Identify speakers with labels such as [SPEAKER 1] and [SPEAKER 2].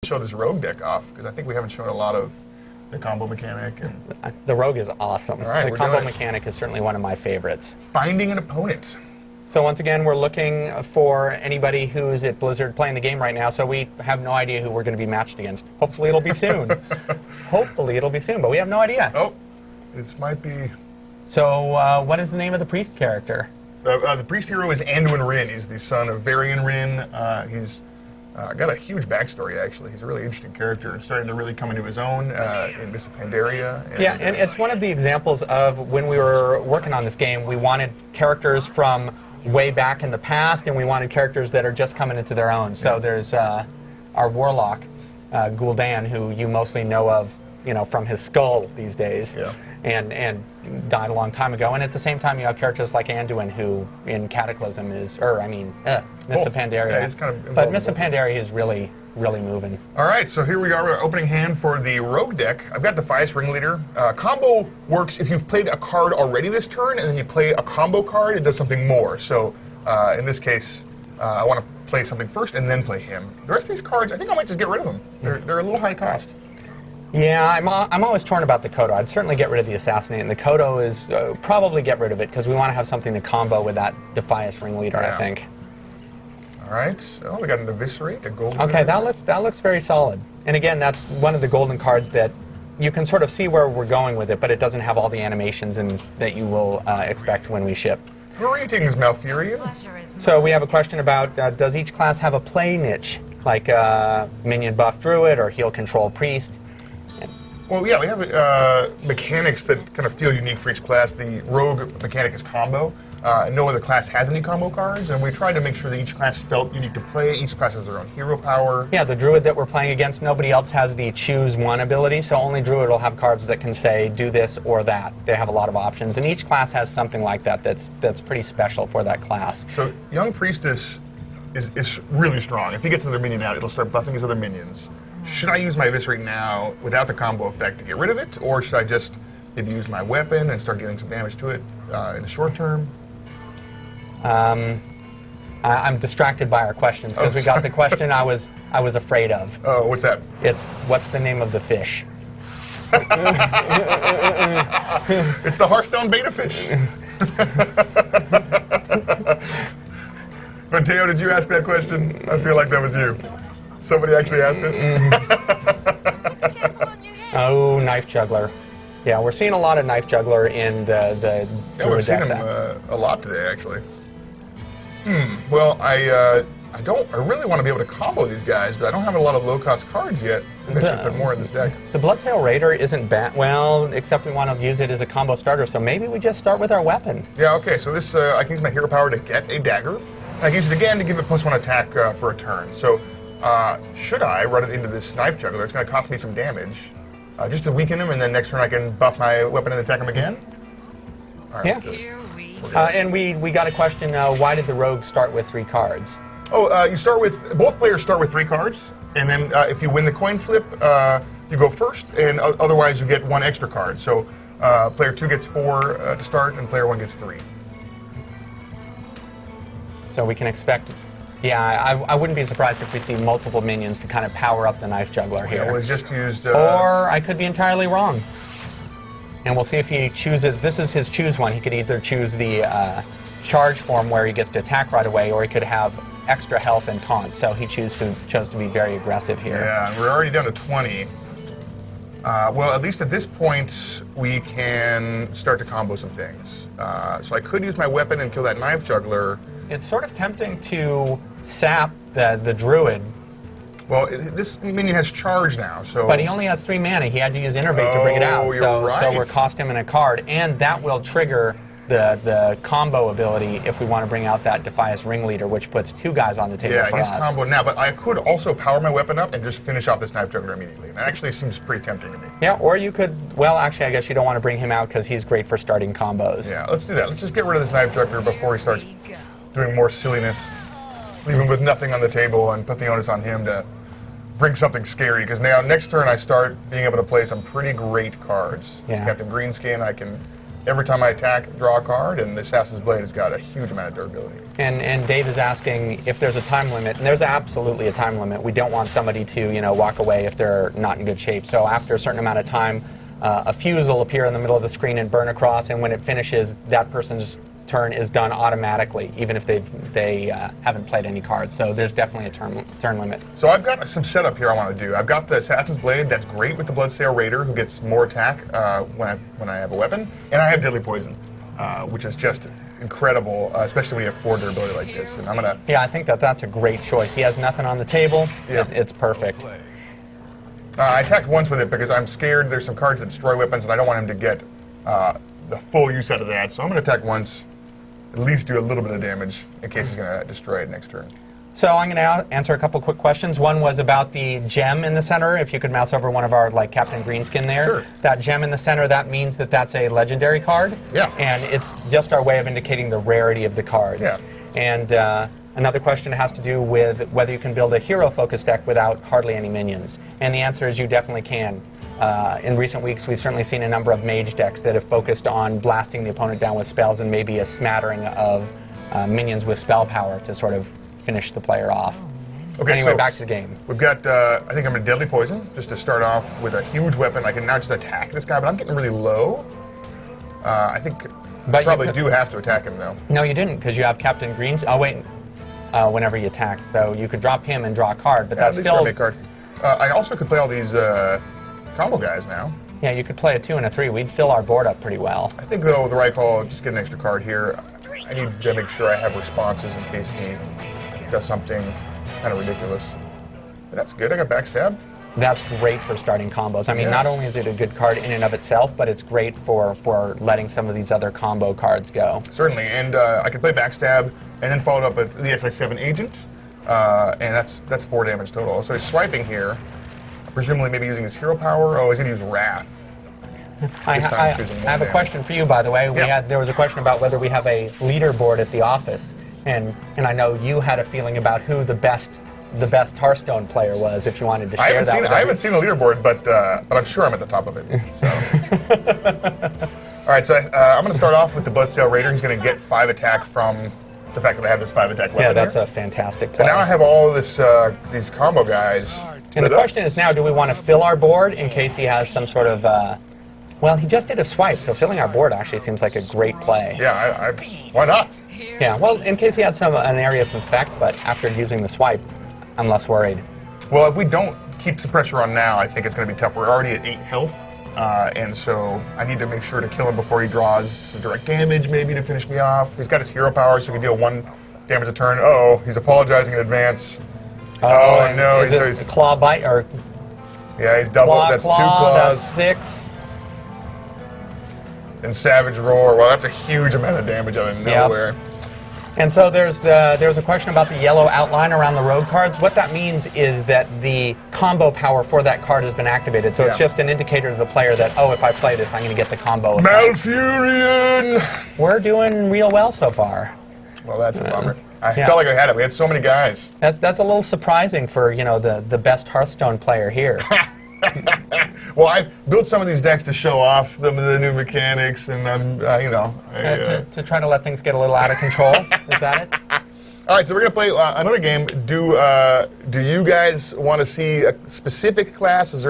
[SPEAKER 1] show this Rogue deck off, because I think we haven't shown a lot of the combo mechanic. And
[SPEAKER 2] the Rogue is awesome.
[SPEAKER 1] All right,
[SPEAKER 2] the combo mechanic is certainly one of my favorites.
[SPEAKER 1] Finding an opponent.
[SPEAKER 2] So once again, we're looking for anybody who's at Blizzard playing the game right now, so we have no idea who we're going to be matched against. Hopefully it'll be soon. Hopefully it'll be soon, but we have no idea.
[SPEAKER 1] Oh, this might be...
[SPEAKER 2] So what is the name of the priest character?
[SPEAKER 1] The priest hero is Anduin Wrynn. He's the son of Varian Wrynn. He's got a huge backstory, actually. He's a really interesting character and starting to really come into his own in Mists of Pandaria.
[SPEAKER 2] And it's one of the examples of when we were working on this game, we wanted characters from way back in the past, and we wanted characters that are just coming into their own. So there's our warlock, Gul'dan, who you mostly know of, from his skull these days, and died a long time ago. And at the same time, you have characters like Anduin, who in Cataclysm is, Mists of Pandaria.
[SPEAKER 1] Yeah, he's kind of
[SPEAKER 2] but Mists of Pandaria is really moving.
[SPEAKER 1] All right, so here we are, our opening hand for the Rogue deck. I've got Defias Ringleader. Combo works if you've played a card already this turn, and then you play a combo card, it does something more. So in this case, I want to play something first and then play him. The rest of these cards, I think I might just get rid of them. They're a little high cost.
[SPEAKER 2] Yeah, I'm always torn about the Kodo. I'd certainly get rid of the Assassinate, and the Kodo is probably get rid of it, because we want to have something to combo with that Defias Ringleader, I think.
[SPEAKER 1] All right, so we got an Eviscerate, a golden
[SPEAKER 2] Okay,
[SPEAKER 1] Eviscerate.
[SPEAKER 2] that looks very solid. And again, that's one of the golden cards that you can sort of see where we're going with it, but it doesn't have all the animations that you will expect when we ship.
[SPEAKER 1] Greetings, Malfurion.
[SPEAKER 2] So we have a question about, does each class have a play niche, like minion buff druid or heal control priest?
[SPEAKER 1] Well, yeah, we have mechanics that kind of feel unique for each class. The Rogue mechanic is combo. No other class has any combo cards, and we tried to make sure that each class felt unique to play. Each class has their own hero power.
[SPEAKER 2] Yeah, the Druid that we're playing against, nobody else has the choose one ability, so only Druid will have cards that can say, do this or that. They have a lot of options, and each class has something like that that's pretty special for that class.
[SPEAKER 1] So Young Priestess is really strong. If he gets another minion out, it'll start buffing his other minions. Should I use my Eviscerate now without the combo effect to get rid of it, or should I just maybe use my weapon and start dealing some damage to it in the short term?
[SPEAKER 2] I'm distracted by our questions, because we got the question I was afraid of.
[SPEAKER 1] Oh, what's that?
[SPEAKER 2] It's, what's the name of the fish?
[SPEAKER 1] It's the Hearthstone beta fish. Mateo, did you ask that question? I feel like that was you. Somebody actually asked it?
[SPEAKER 2] Oh, Knife Juggler. Yeah, we're seeing a lot of Knife Juggler in the
[SPEAKER 1] we've seen him a lot today, actually. Well, I really want to be able to combo these guys, but I don't have a lot of low-cost cards yet. Maybe I should put more in this deck.
[SPEAKER 2] The Bloodsail Raider isn't bad, well, except we want to use it as a combo starter, so maybe we just start with our weapon.
[SPEAKER 1] Yeah, okay, so this, I can use my hero power to get a dagger. I can use it again to give it +1 attack for a turn. So, should I run it into this Knife Juggler? It's going to cost me some damage. Just to weaken him, and then next turn I can buff my weapon and attack him again? All right,
[SPEAKER 2] yeah.
[SPEAKER 1] let's do it.
[SPEAKER 2] And we got a question, why did the Rogue start with 3 cards?
[SPEAKER 1] Oh, you start with, both players start with 3 cards, and then if you win the coin flip, you go first, and otherwise you get 1 extra card. So player 2 gets 4 to start, and player 1 gets 3.
[SPEAKER 2] So we can expect, yeah, I wouldn't be surprised if we see multiple minions to kind of power up the Knife Juggler here.
[SPEAKER 1] Yeah, well, he's just used...
[SPEAKER 2] or I could be entirely wrong. And we'll see if he chooses, this is his choose one. He could either choose the charge form where he gets to attack right away, or he could have extra health and taunt. So he chose to be very aggressive here.
[SPEAKER 1] Yeah, we're already down to 20. Well, at least at this point, we can start to combo some things. So I could use my weapon and kill that Knife Juggler.
[SPEAKER 2] It's sort of tempting to sap the Druid.
[SPEAKER 1] Well, this minion has charge now, so...
[SPEAKER 2] But he only has 3 mana. He had to use Innervate to bring it out.
[SPEAKER 1] You're right.
[SPEAKER 2] So we're cost him in a card, and that will trigger the combo ability if we want to bring out that Defias Ringleader, which puts 2 guys on the table for us.
[SPEAKER 1] Yeah, he's comboed now, but I could also power my weapon up and just finish off this Knife Juggler immediately. That actually seems pretty tempting to me.
[SPEAKER 2] Yeah, or you could, well, actually, I guess you don't want to bring him out because he's great for starting combos.
[SPEAKER 1] Yeah, let's do that. Let's just get rid of this Knife Juggler before he starts doing more silliness. Leave him with nothing on the table and put the onus on him to bring something scary, because now next turn I start being able to play some pretty great cards.
[SPEAKER 2] Yeah.
[SPEAKER 1] Captain Greenskin, I can every time I attack, draw a card, and the Assassin's Blade has got a huge amount of durability.
[SPEAKER 2] And Dave is asking if there's a time limit, and there's absolutely a time limit. We don't want somebody to walk away if they're not in good shape. So after a certain amount of time, a fuse will appear in the middle of the screen and burn across, and when it finishes, that person's turn is done automatically, even if they haven't played any cards. So there's definitely a turn limit.
[SPEAKER 1] So I've got some setup here I want to do. I've got the Assassin's Blade that's great with the Bloodsail Raider, who gets more attack when I have a weapon, and I have Deadly Poison, which is just incredible, especially when you have 4 durability like this. And I'm gonna.
[SPEAKER 2] Yeah, I think that's a great choice. He has nothing on the table.
[SPEAKER 1] Yeah.
[SPEAKER 2] It's perfect.
[SPEAKER 1] I attacked once with it because I'm scared there's some cards that destroy weapons, and I don't want him to get the full use out of that. So I'm going to attack once, at least do a little bit of damage in case he's going to destroy it next turn.
[SPEAKER 2] So I'm going to answer a couple quick questions. One was about the gem in the center. If you could mouse over one of our, like, Captain Greenskin there.
[SPEAKER 1] Sure.
[SPEAKER 2] That gem in the center, that means that that's a legendary card.
[SPEAKER 1] Yeah.
[SPEAKER 2] And it's just our way of indicating the rarity of the cards.
[SPEAKER 1] Yeah.
[SPEAKER 2] And another question has to do with whether you can build a hero-focused deck without hardly any minions. And the answer is you definitely can. In recent weeks, we've certainly seen a number of mage decks that have focused on blasting the opponent down with spells and maybe a smattering of minions with spell power to sort of finish the player off.
[SPEAKER 1] Okay,
[SPEAKER 2] anyway,
[SPEAKER 1] so
[SPEAKER 2] back to the game.
[SPEAKER 1] We've got, I think I'm going to Deadly Poison, just to start off with a huge weapon. I can now just attack this guy, but I'm getting really low. I think I probably do have to attack him, though.
[SPEAKER 2] No, you didn't, because you have Captain Greens. Oh, wait. Whenever he attacks. So you could drop him and draw a card, but that's still...
[SPEAKER 1] a card. I also could play all these combo guys now.
[SPEAKER 2] Yeah, you could play a 2 and a 3. We'd fill our board up pretty well.
[SPEAKER 1] I think, though, the right call, just get an extra card here. I need to make sure I have responses in case he does something kind of ridiculous. But that's good. I got Backstab.
[SPEAKER 2] That's great for starting combos. I mean,
[SPEAKER 1] Yeah.
[SPEAKER 2] not only is it a good card in and of itself, but it's great for letting some of these other combo cards go.
[SPEAKER 1] Certainly, and I could play Backstab and then follow it up with the SI7 Agent, and that's 4 damage total. So he's swiping here, presumably maybe using his hero power. Oh, he's going to use Wrath.
[SPEAKER 2] I have a question for you, by the way. There was a question about whether we have a leaderboard at the office, and I know you had a feeling about who the best Hearthstone player was. If you wanted to share that,
[SPEAKER 1] I haven't seen a leaderboard, but I'm sure I'm at the top of it. So. All right, so I'm going to start off with the Bloodsail Raider. He's going to get 5 attack from the fact that I have this 5 attack weapon.
[SPEAKER 2] Yeah, that's
[SPEAKER 1] here.
[SPEAKER 2] a fantastic play.
[SPEAKER 1] And now I have all this these combo guys.
[SPEAKER 2] And the question is now, do we want to fill our board in case he has some sort of... well, he just did a swipe, so filling our board actually seems like a great play.
[SPEAKER 1] Yeah, why not?
[SPEAKER 2] Yeah, well, in case he had an area of effect, but after using the swipe, I'm less worried.
[SPEAKER 1] Well, if we don't keep some pressure on now, I think it's going to be tough. We're already at 8 health, and so I need to make sure to kill him before he draws some direct damage, maybe to finish me off. He's got his hero power, so he can deal 1 damage a turn. Oh, he's apologizing in advance. Oh no,
[SPEAKER 2] is it claw bite or?
[SPEAKER 1] Yeah, he's double. That's 2 claws.
[SPEAKER 2] That's 6.
[SPEAKER 1] And Savage Roar. Well, that's a huge amount of damage out of nowhere.
[SPEAKER 2] Yep. And so there's a question about the yellow outline around the rogue cards. What that means is that the combo power for that card has been activated. So it's just an indicator to the player that, oh, if I play this, I'm going to get the combo effect.
[SPEAKER 1] Malfurion!
[SPEAKER 2] We're doing real well so far.
[SPEAKER 1] Well, that's a bummer. I felt like I had it. We had so many guys.
[SPEAKER 2] That's a little surprising for, the best Hearthstone player here.
[SPEAKER 1] Well, I built some of these decks to show off the new mechanics, and
[SPEAKER 2] to try to let things get a little out of control. Is that it?
[SPEAKER 1] All right, so we're gonna play another game. Do you guys want to see a specific class? Is there